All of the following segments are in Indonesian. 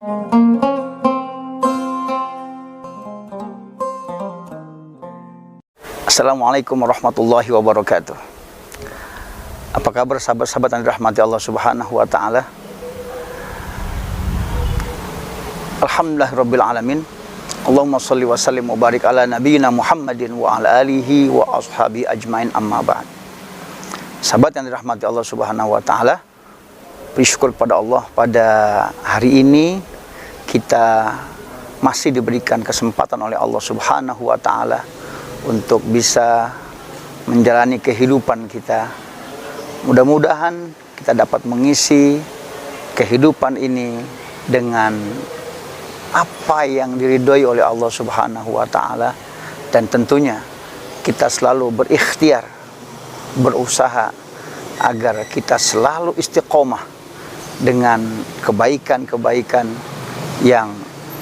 Assalamualaikum warahmatullahi wabarakatuh. Apa kabar sahabat-sahabat yang dirahmati Allah Subhanahu wa taala? Alhamdulillahirabbil alamin. Allahumma shalli wa sallim wa barik ala nabiyyina Muhammadin wa ala alihi wa ashabi ajmain, amma ba'd. Sahabat yang dirahmati Allah Subhanahu wa taala, bersyukur pada Allah pada hari ini kita masih diberikan kesempatan oleh Allah Subhanahu wa taala untuk bisa menjalani kehidupan kita. Mudah-mudahan kita dapat mengisi kehidupan ini dengan apa yang diridhoi oleh Allah Subhanahu wa taala, dan tentunya kita selalu berikhtiar, berusaha agar kita selalu istiqomah dengan kebaikan-kebaikan yang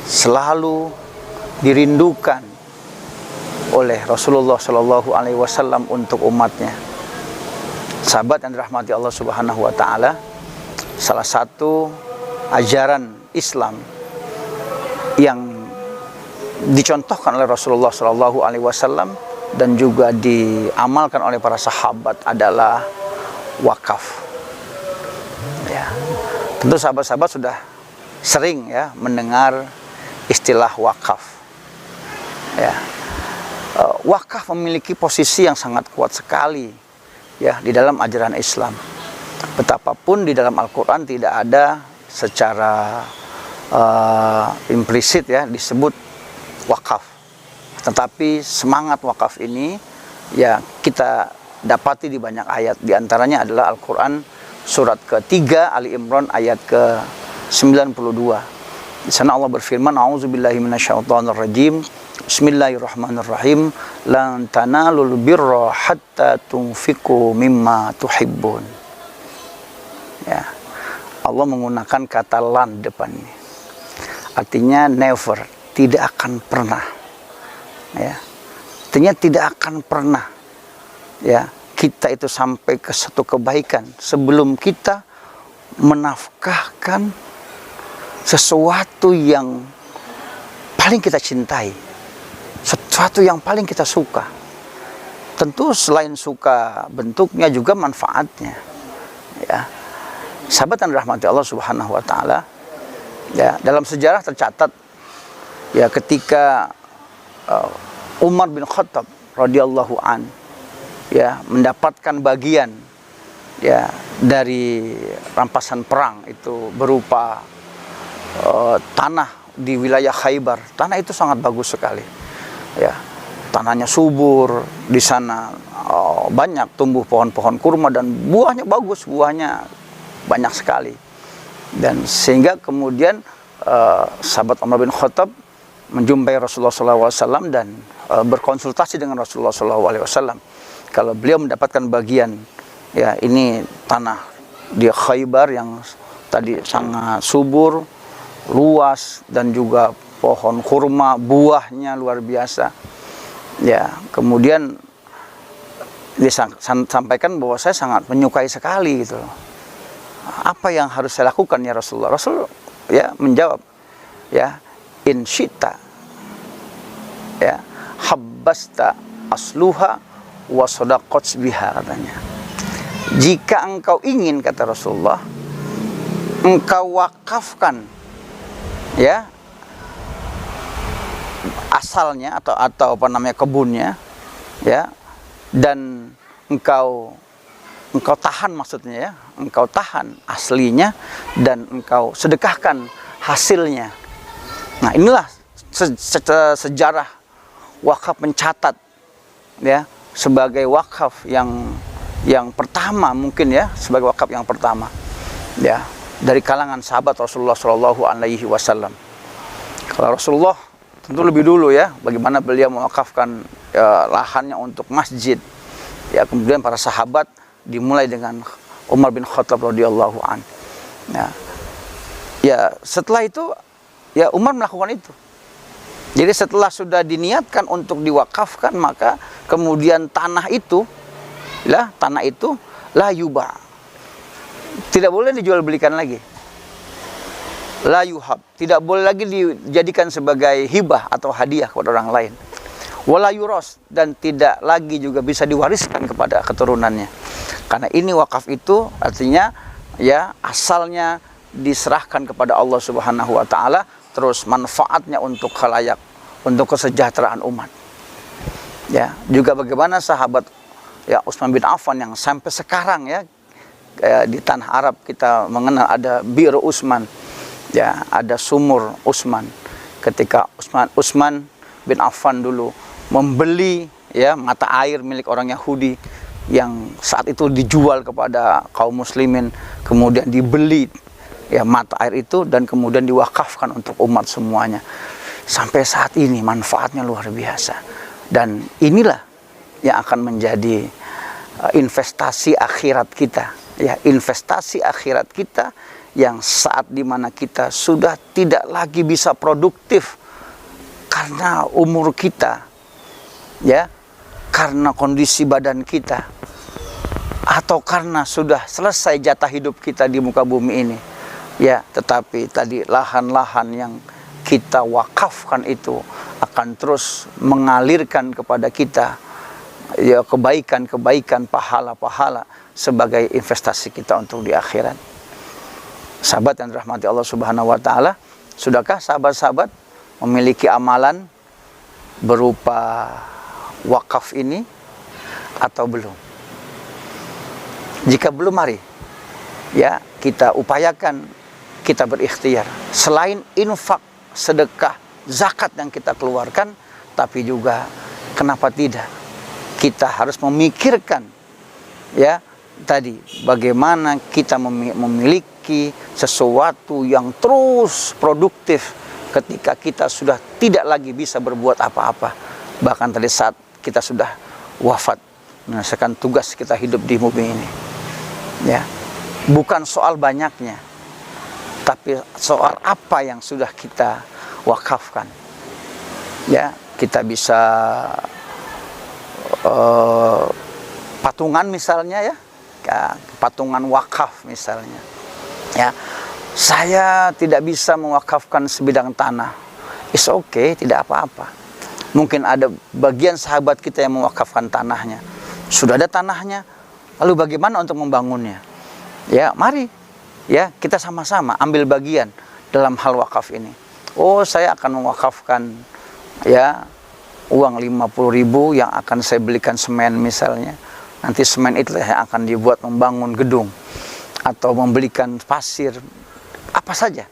selalu dirindukan oleh Rasulullah Shallallahu Alaihi Wasallam untuk umatnya. Sahabat yang dirahmati Allah Subhanahu Wa Taala, salah satu ajaran Islam yang dicontohkan oleh Rasulullah Shallallahu Alaihi Wasallam dan juga diamalkan oleh para sahabat adalah wakaf. Ya, tentu sahabat-sahabat sudah sering ya mendengar istilah wakaf. Ya. Wakaf memiliki posisi yang sangat kuat sekali ya di dalam ajaran Islam. Betapapun di dalam Al-Quran tidak ada secara implisit ya disebut wakaf, tetapi semangat wakaf ini ya kita dapati di banyak ayat. Di antaranya adalah Al-Quran surat ketiga Ali Imran ayat ke-92. Di sana Allah berfirman, A'udzubillahi minasyaitonirrajim. Bismillahirrahmanirrahim. Lan tanalul birra hatta tunfiqu mimma tuhibbun. Ya. Allah menggunakan kata lan depan ini. Artinya never, tidak akan pernah. Ya. Artinya tidak akan pernah ya kita itu sampai ke satu kebaikan sebelum kita menafkahkan sesuatu yang paling kita cintai, sesuatu yang paling kita suka. Tentu selain suka bentuknya juga manfaatnya. Ya. Sahabat yang dirahmati Allah Subhanahu wa taala, ya, dalam sejarah tercatat ya ketika Umar bin Khattab radhiyallahu an ya mendapatkan bagian ya dari rampasan perang itu berupa tanah di wilayah Khaybar. Tanah itu sangat bagus sekali. Ya, tanahnya subur, di sana banyak tumbuh pohon-pohon kurma dan buahnya bagus, buahnya banyak sekali. Dan sehingga kemudian sahabat Umar bin Khattab menjumpai Rasulullah SAW dan berkonsultasi dengan Rasulullah SAW. Kalau beliau mendapatkan bagian ya ini tanah di Khaybar yang tadi sangat subur, luas, dan juga pohon kurma buahnya luar biasa. Ya, kemudian disampaikan bahwa saya sangat menyukai sekali gitu. Apa yang harus saya lakukan ya Rasulullah? Rasul ya menjawab ya, in syita ya habbasta asluha wa sadaqat biha, katanya. Jika engkau ingin, kata Rasulullah, engkau wakafkan ya asalnya atau apa namanya kebunnya ya, dan engkau tahan, maksudnya ya, engkau tahan aslinya dan engkau sedekahkan hasilnya. Nah, inilah sejarah wakaf mencatat ya sebagai wakaf yang pertama, mungkin ya sebagai wakaf yang pertama ya dari kalangan sahabat Rasulullah Shallallahu Alaihi Wasallam. Kalau Rasulullah tentu lebih dulu ya bagaimana beliau mewakafkan lahannya untuk masjid ya, kemudian para sahabat dimulai dengan Umar bin Khattab radhiyallahu an. Ya setelah itu ya Umar melakukan itu. Jadi setelah sudah diniatkan untuk diwakafkan, maka kemudian tanah itu la yuba, tidak boleh dijual belikan lagi. la yuhab, tidak boleh lagi dijadikan sebagai hibah atau hadiah kepada orang lain. Wala yuros, dan tidak lagi juga bisa diwariskan kepada keturunannya. Karena ini wakaf itu artinya ya asalnya diserahkan kepada Allah Subhanahu wa taala, terus manfaatnya untuk khalayak, untuk kesejahteraan umat. Ya, juga bagaimana sahabat ya Utsman bin Affan yang sampai sekarang ya di tanah Arab kita mengenal ada Bir Utsman. Ya, ada sumur Utsman. Ketika Utsman bin Affan dulu membeli ya mata air milik orang Yahudi yang saat itu dijual kepada kaum muslimin, kemudian dibeli ya mata air itu dan kemudian diwakafkan untuk umat semuanya. Sampai saat ini manfaatnya luar biasa. Dan inilah yang akan menjadi investasi akhirat kita, ya, investasi akhirat kita yang saat dimana kita sudah tidak lagi bisa produktif karena umur kita, ya, karena kondisi badan kita, atau karena sudah selesai jatah hidup kita di muka bumi ini, ya, tetapi tadi lahan-lahan yang kita wakafkan itu akan terus mengalirkan kepada kita ya kebaikan-kebaikan, pahala-pahala sebagai investasi kita untuk di akhirat. Sahabat yang dirahmati Allah Subhanahu wa taala, sudahkah sahabat-sahabat memiliki amalan berupa wakaf ini atau belum? Jika belum, mari ya kita upayakan, kita berikhtiar. Selain infak, sedekah, zakat yang kita keluarkan, tapi juga kenapa tidak kita harus memikirkan ya tadi bagaimana kita memiliki sesuatu yang terus produktif ketika kita sudah tidak lagi bisa berbuat apa-apa, bahkan tadi saat kita sudah wafat menyelesaikan tugas kita hidup di bumi ini, ya, bukan soal banyaknya, tapi soal apa yang sudah kita wakafkan. Ya, kita bisa patungan misalnya, ya, patungan wakaf misalnya, ya, saya tidak bisa mewakafkan sebidang tanah, it's okay, tidak apa-apa. Mungkin ada bagian sahabat kita yang mewakafkan tanahnya, sudah ada tanahnya, lalu bagaimana untuk membangunnya? Ya, mari ya kita sama-sama ambil bagian dalam hal wakaf ini. Oh, saya akan mewakafkan ya uang 50.000 yang akan saya belikan semen misalnya. Nanti semen itu yang akan dibuat membangun gedung atau membelikan pasir, apa saja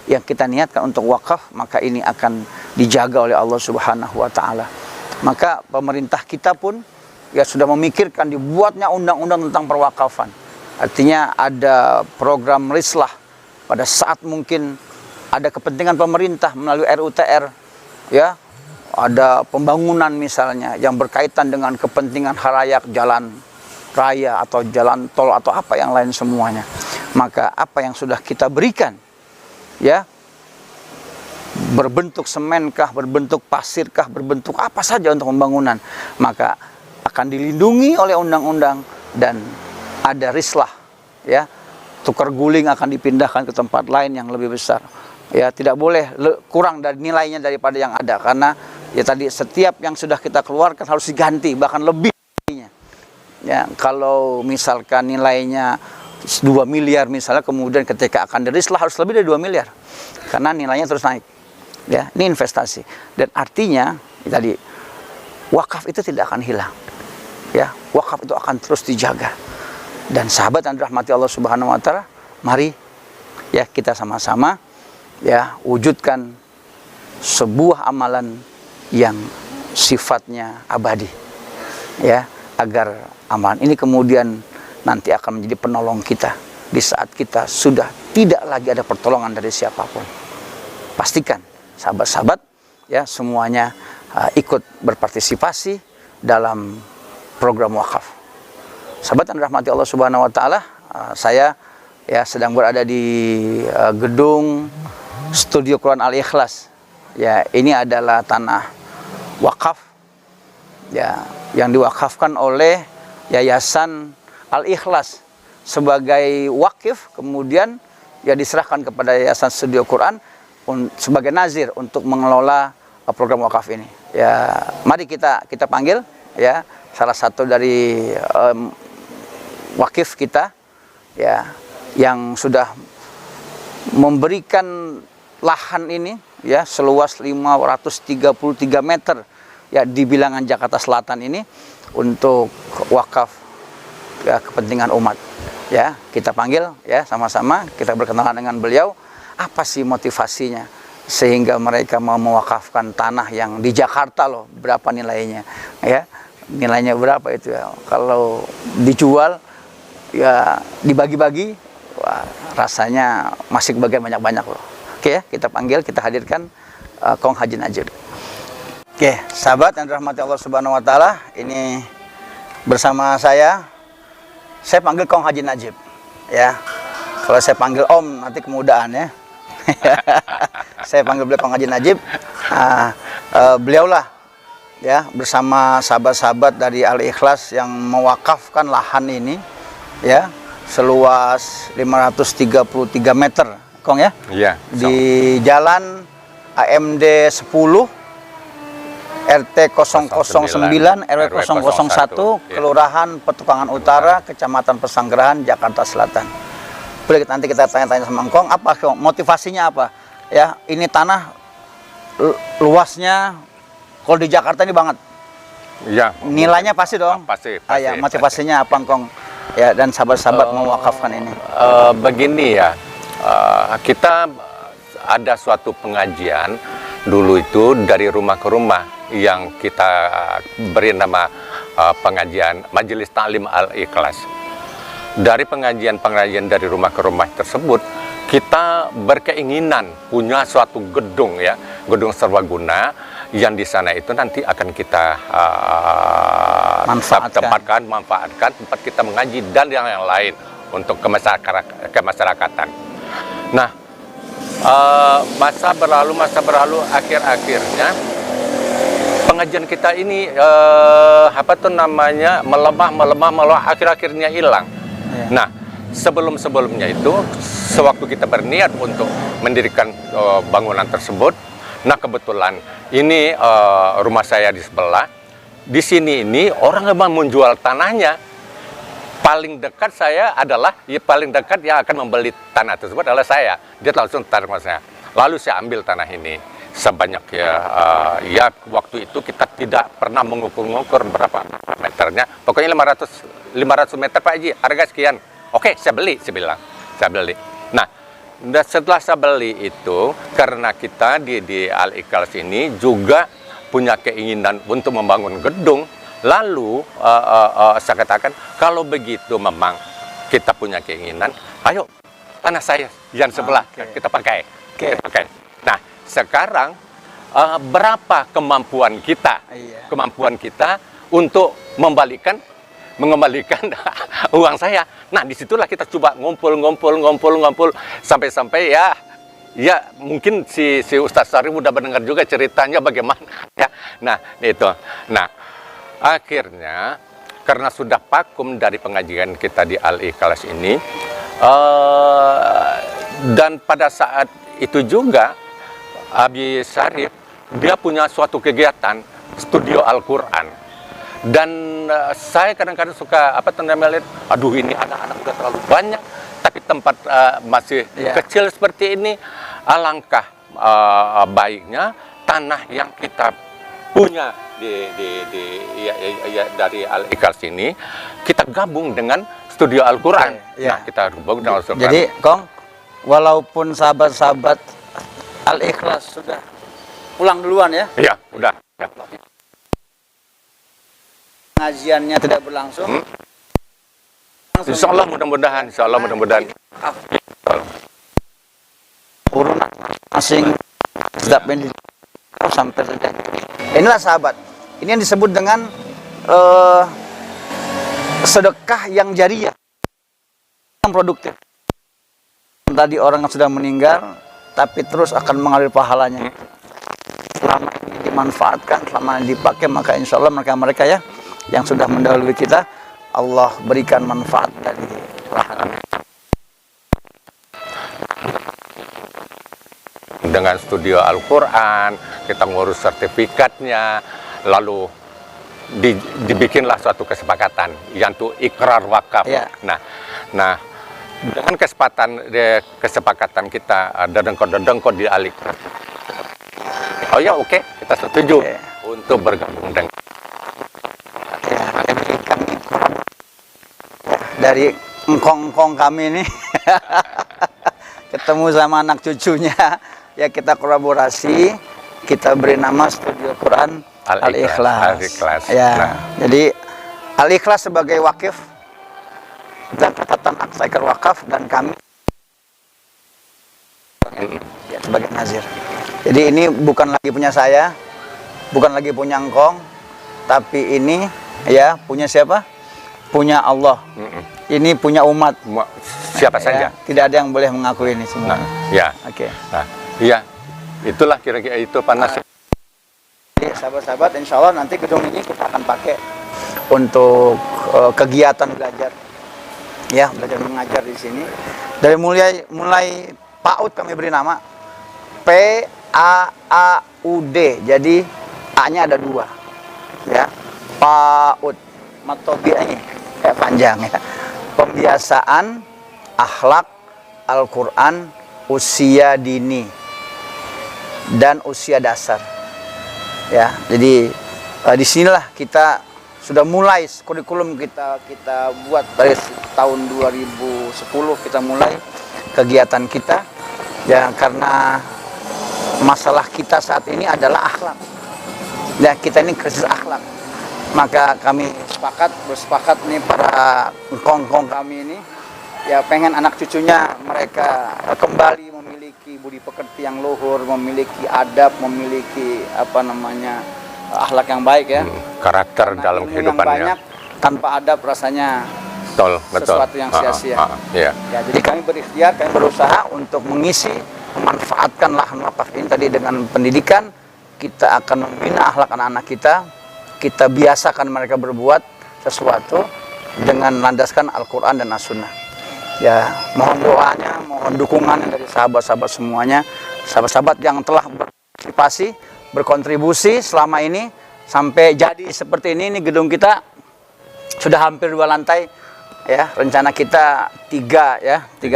yang kita niatkan untuk wakaf, maka ini akan dijaga oleh Allah Subhanahu wa taala. Maka pemerintah kita pun ya sudah memikirkan dibuatnya undang-undang tentang perwakafan. Artinya ada program rislah pada saat mungkin ada kepentingan pemerintah melalui RUTR, ya, ada pembangunan misalnya yang berkaitan dengan kepentingan khalayak, jalan raya atau jalan tol atau apa yang lain semuanya. Maka apa yang sudah kita berikan, ya, berbentuk semenkah, berbentuk pasirkah, berbentuk apa saja untuk pembangunan, maka akan dilindungi oleh undang-undang dan ada rislah, ya, tukar guling akan dipindahkan ke tempat lain yang lebih besar. Ya, tidak boleh kurang dari nilainya daripada yang ada, karena ya tadi setiap yang sudah kita keluarkan harus diganti, bahkan lebih nilainya. Ya, kalau misalkan nilainya 2 miliar misalnya, kemudian ketika akan dirislah harus lebih dari 2 miliar. Karena nilainya terus naik. Ya, ini investasi. Dan artinya ya tadi wakaf itu tidak akan hilang. Ya, wakaf itu akan terus dijaga. Dan sahabat yang dirahmati Allah Subhanahu wa taala, mari ya kita sama-sama ya wujudkan sebuah amalan yang sifatnya abadi, ya, agar amalan ini kemudian nanti akan menjadi penolong kita di saat kita sudah tidak lagi ada pertolongan dari siapapun. Pastikan sahabat-sahabat ya semuanya ikut berpartisipasi dalam program wakaf. Sahabat yang dirahmati Allah Subhanahu wa taala, saya ya sedang berada di gedung Studio Quran Al-Ikhlas. Ya, ini adalah tanah wakaf ya yang diwakafkan oleh Yayasan Al-Ikhlas sebagai wakif, kemudian ya diserahkan kepada Yayasan Studio Quran sebagai nazir untuk mengelola program wakaf ini. Ya, mari kita panggil ya salah satu dari wakif kita ya yang sudah memberikan lahan ini ya seluas 533 meter ya di bilangan Jakarta Selatan ini untuk wakaf ya kepentingan umat. Ya, kita panggil ya sama-sama, kita berkenalan dengan beliau, apa sih motivasinya sehingga mereka mau mewakafkan tanah yang di Jakarta loh, berapa nilainya ya? Nilainya berapa itu ya? Kalau dijual ya dibagi-bagi, wah, rasanya masih kebagian banyak-banyak loh. Oke ya, kita panggil, kita hadirkan Kong Haji Najib. Oke, sahabat yang dirahmati Allah Subhanahu wa taala, ini bersama saya panggil Kong Haji Najib. Ya. Kalau saya panggil Om nanti kemudahan ya. Saya panggil beliau Kong Haji Najib. Beliaulah ya bersama sahabat-sahabat dari Al Ikhlas yang mewakafkan lahan ini ya seluas 533 meter, Kong ya. Iya. Di Jalan AMD 10 RT 009 RW 001 Kelurahan Petukangan Utara, Kecamatan Pesanggerahan, Jakarta Selatan. Boleh nanti kita tanya-tanya sama Kong, apa Kong, motivasinya apa? Ya, ini tanah luasnya kalau di Jakarta ini banget. Iya. Nilainya pasti dong. Pasti. Ya, motivasinya apa Kong? Ya, dan sahabat-sahabat mewakafkan ini. Begini ya, kita ada suatu pengajian dulu itu dari rumah ke rumah yang kita beri nama pengajian Majelis Ta'lim Al-Ikhlas. Dari pengajian dari rumah ke rumah tersebut, kita berkeinginan punya suatu gedung ya, gedung serbaguna yang di sana itu nanti akan kita manfaatkan tempat kita mengaji dan yang lain untuk kemasyarakatan. Nah, masa berlalu akhirnya pengajian kita ini melemah akhirnya hilang. Ya. Nah, sebelumnya itu sewaktu kita berniat untuk mendirikan bangunan tersebut, nah kebetulan ini rumah saya di sebelah. Di sini ini orang memang menjual tanahnya. Paling dekat saya adalah paling dekat yang akan membeli tanah tersebut adalah saya. Dia langsung tarik sama saya. Lalu saya ambil tanah ini sebanyak ya waktu itu kita tidak pernah mengukur berapa meternya. Pokoknya 500 meter Pak Haji, harga sekian. Oke, saya beli, saya bilang. Saya beli. Nah, setelah saya beli itu karena kita di Al Ikhlas ini juga punya keinginan untuk membangun gedung. Lalu saya katakan, kalau begitu memang kita punya keinginan, ayo tanah saya yang sebelah kita pakai. Kita pakai. Nah, sekarang berapa kemampuan kita untuk mengembalikan uang saya. Nah, disitulah kita coba ngumpul sampai ya mungkin si Ustadz Sarif udah mendengar juga ceritanya bagaimana ya. Nah, itu. Nah, akhirnya karena sudah vakum dari pengajian kita di Al Ikhlas ini, dan pada saat itu juga Abi Sarif dia punya suatu kegiatan studio Al-Quran, dan saya kadang-kadang suka lihat, aduh ini anak-anak udah terlalu banyak tapi tempat masih kecil seperti ini, alangkah baiknya tanah yang kita punya dari Al Ikhlas ini kita gabung dengan studio Al-Quran. Nah, kita gabung dengan Al-Quran. Jadi, Kong, walaupun sahabat-sahabat Al Ikhlas sudah pulang duluan ya? Iya, udah. Pengajiannya tidak berlangsung. Insya Allah mudah-mudahan. Urunan asing sedap ini sampai saja. Inilah sahabat. Ini yang disebut dengan sedekah yang jariah, yang produktif. Tadi orang yang sudah meninggal, tapi terus akan mengalir pahalanya. Selama ini dimanfaatkan, selama ini dipakai, maka insya Allah mereka ya yang sudah mendahului kita, Allah berikan manfaat dari lahan. studio Al-Quran, kita ngurus sertifikatnya, lalu dibikinlah suatu kesepakatan yang itu ikrar wakaf. Ya. Nah, dengan kesepakatan kita dedengkot di Al-Ikhlas. Oh ya, oke, kita setuju untuk bergabung dengan. Dari engkong-engkong kami ini ketemu sama anak cucunya, ya kita kolaborasi, kita beri nama Studio Quran Al-Ikhlas. Ya, Nah, jadi Al-Ikhlas sebagai wakif dan catatan akta ikrar wakaf, dan kami ya, sebagai nazir. Jadi ini bukan lagi punya saya, bukan lagi punya engkong, tapi ini ya punya siapa? Punya Allah. Ini punya umat. Siapa saja. Tidak ada yang boleh mengaku ini semua. Nah, ya. Oke. Nah, iya. Itulah kira-kira itu panas. Jadi sahabat-sahabat, insya Allah nanti gedung ini kita akan pakai untuk kegiatan belajar. Ya, belajar mengajar di sini. Dari mulai PAUD kami beri nama PAAUD. Jadi A-nya ada 2. Ya. PAUD. Matobi'nya kayak panjang ya. Pembiasaan akhlak Al-Quran usia dini dan usia dasar. Ya, jadi disinilah kita sudah mulai kurikulum kita buat dari tahun 2010 kita mulai kegiatan kita. Ya, karena masalah kita saat ini adalah akhlak. Ya, kita ini krisis akhlak. Maka kami bersepakat nih para engkong-engkong kami ini, ya pengen anak cucunya mereka kembali memiliki budi pekerti yang luhur, memiliki adab, memiliki akhlak yang baik ya. Karakter Karena dalam ilmu kehidupannya. yang banyak tanpa adab rasanya Betul. sesuatu yang sia-sia. Iya. Ya, jadi kami berikhtiar, kami berusaha untuk mengisi, memanfaatkan lahan wakaf ini tadi dengan pendidikan. Kita akan membina akhlak anak-anak kita biasakan mereka berbuat sesuatu dengan landaskan Al-Quran dan As-Sunnah. Ya, mohon doanya, mohon dukungannya dari sahabat-sahabat semuanya, sahabat-sahabat yang telah berpartisipasi, berkontribusi selama ini sampai jadi seperti ini gedung kita sudah hampir 2 lantai. Ya, rencana kita 3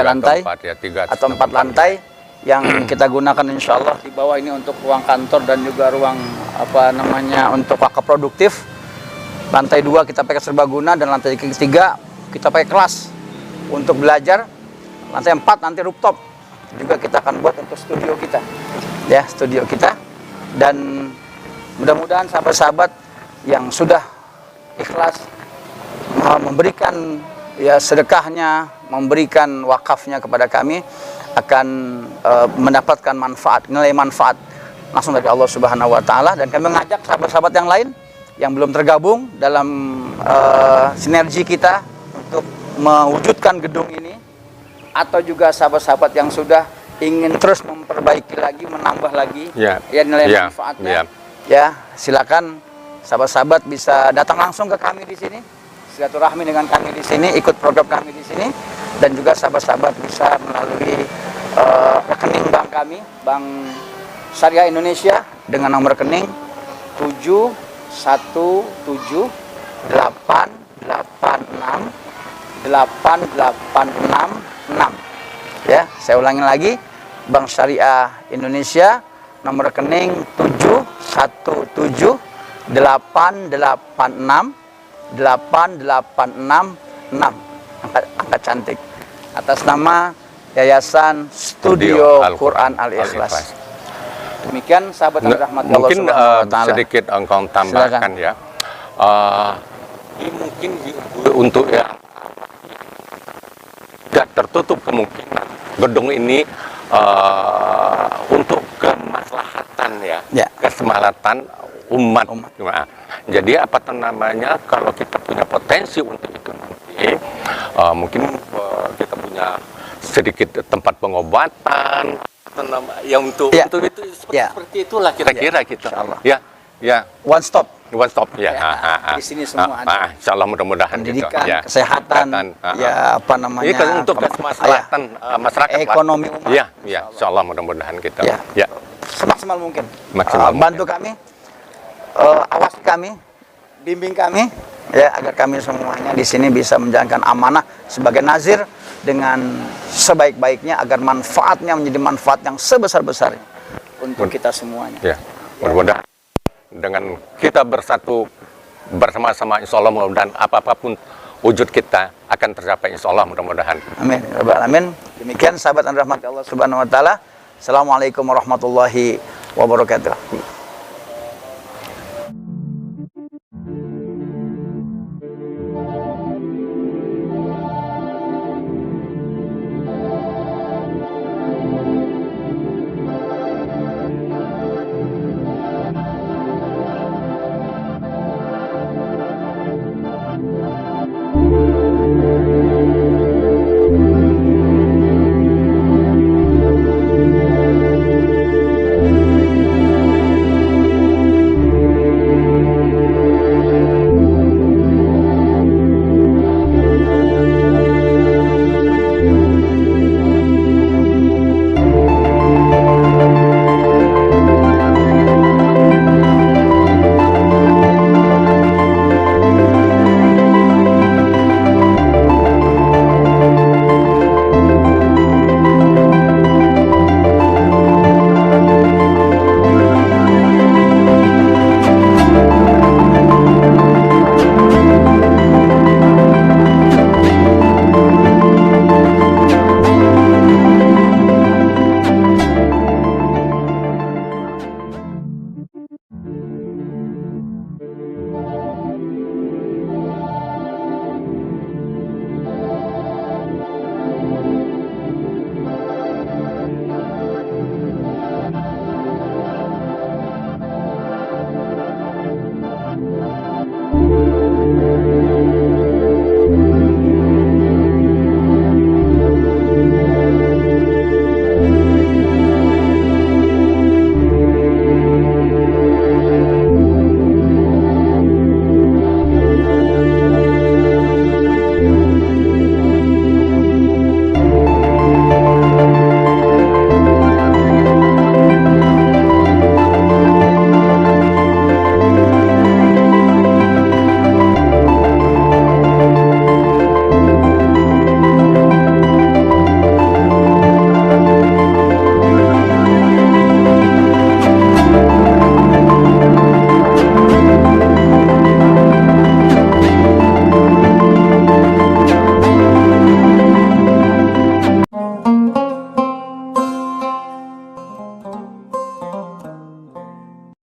lantai atau 4 lantai yang kita gunakan insya Allah di bawah ini untuk ruang kantor dan juga ruang untuk wakaf produktif. Lantai 2 kita pakai serbaguna dan lantai 3 kita pakai kelas untuk belajar. Lantai 4 nanti rooftop juga kita akan buat untuk studio kita. Ya, studio kita. Dan mudah-mudahan sahabat-sahabat yang sudah ikhlas memberikan ya sedekahnya, memberikan wakafnya kepada kami akan mendapatkan nilai manfaat langsung dari Allah Subhanahu wa taala. Dan kami mengajak sahabat-sahabat yang lain yang belum tergabung dalam sinergi kita untuk mewujudkan gedung ini, atau juga sahabat-sahabat yang sudah ingin terus memperbaiki lagi, menambah lagi nilai manfaatnya. Ya, silakan sahabat-sahabat bisa datang langsung ke kami di sini, silaturahmi dengan kami di sini, ikut program kami di sini, dan juga sahabat-sahabat bisa melalui rekening bank kami, Bank Syariah Indonesia, dengan nomor rekening 717886886. Ya, saya ulangi lagi, Bank Syariah Indonesia, nomor rekening 717886886. Angka cantik. Atas nama Yayasan Studio Quran Al-Ikhlas. Demikian sahabat yang dirahmati Allah Subhanahu wa taala. Sedikit engkau tambahkan. Silakan. Ya. Ini mungkin untuk tidak tertutup kemungkinan gedung ini untuk kemaslahatan keselamatan umat. Jadi kalau kita punya potensi untuk itu nanti, mungkin kita punya sedikit tempat pengobatan yang untuk itu seperti itulah kira-kira kita. Ya. One stop ya. Di sini semua ada. Insyaallah mudah-mudahan pendidikan, kesehatan, untuk kemaslahatan masyarakat, ekonomi umat. Ya, insyaallah mudah-mudahan kita. Ya. semaksimal mungkin. Maksimal Bantu kami, awasi kami, bimbing kami, ya, agar kami semuanya di sini bisa menjalankan amanah sebagai nazir dengan sebaik-baiknya, agar manfaatnya menjadi manfaat yang sebesar-besarnya untuk kita semuanya. Ya, mudah-mudahan dengan kita bersatu bersama-sama, insya Allah mudah-mudahan apapun wujud kita akan tercapai, insya Allah mudah-mudahan. Amin. Rabbal alamin. Demikian sahabat dan rahmat Allah Subhanahu wa taala. Assalamualaikum warahmatullahi wabarakatuh.